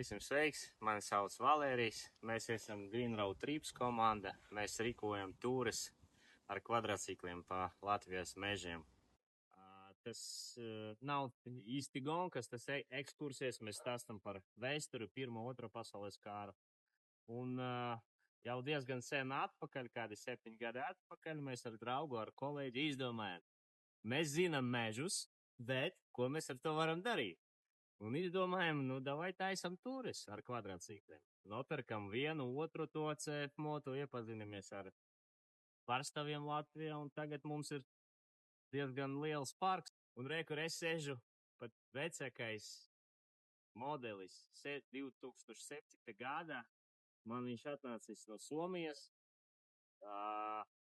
Visiem sveiks, mani sauc Valērijs, mēs esam Green Road Trips komanda, mēs rīkojam tūres ar kvadrācikliem pa Latvijas mežiem. Tas nav īsti gonkas, tas ekskursijas, mēs stāstam par vēsturi, Pirmo, Otro pasaules kāru. Un jau diezgan sen atpakaļ, kādi 7 gadi atpakaļ, mēs ar draugu, ar kolēģi izdomājam. Mēs zinām mežus, bet ko mēs ar to varam darīt? Un izdomājam, davai taisam tūres ar kvadrācikliem. Nopērkam vienu, otru to CF moto, iepazinamies ar pārstāvjiem Latvijā, un tagad mums ir diezgan liels parks. Un kur es sežu, pat vecākais modelis 2007. gadā, man viņš atnācis no Somijas,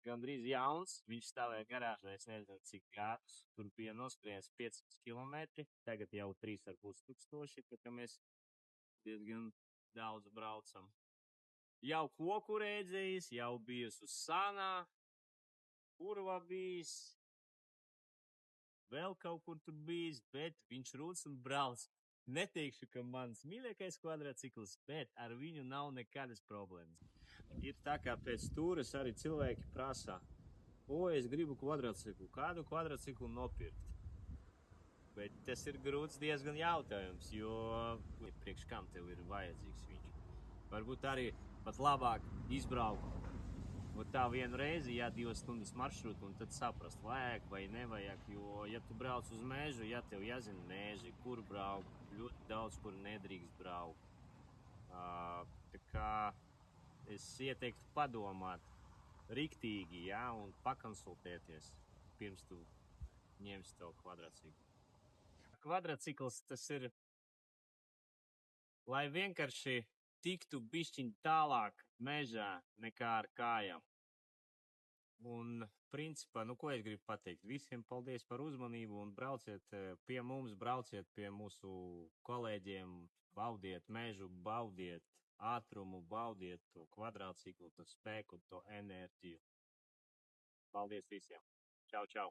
gandrīz jauns, viņš stāvēja garāžā, es nezinu cik gadus, tur bija noskriens 500 kilometri, tagad jau 3500, tā kā mēs diezgan daudz braucam. Jau koku redzējis, jau bijis uz Sanā, Purvā bijis, vēl kaut kur tur bijis, bet viņš rūc un brauc. Neteikšu, ka mans mīļākais kvadrācikls, bet ar viņu nav nekādas problēmas. Ir tā, kā pēc tūres arī cilvēki prasa, es gribu kvadrāciklu, kādu kvadrāciklu nopirkt? Bet tas ir grūts diezgan jautājums, jo priekš kam tev ir vajadzīgs viņš. Varbūt arī pat labāk izbraukt tā vienu reizi, 2 stundas maršrutu, un tad saprast, vajag vai nevajag, jo, ja tu brauc uz mežu, tev jāzina meži, kur braukt, ļoti daudz, kur nedrīkst braukt. Tā kā es ieteiktu padomāt riktīgi, un pakonsultēties, pirms tu ņemsi to kvadrāciklu. Kvadrācikls tas ir, lai vienkārši tiktu bišķiņ tālāk mežā nekā ar kājām. Un principā, ko es gribu pateikt? Visiem paldies par uzmanību un brauciet pie mums, brauciet pie mūsu kolēģiem, baudiet mežu, baudiet ātrumu, baudiet to kvadrāciklu, to spēku, to enerģiju. Paldies visiem. Čau, čau.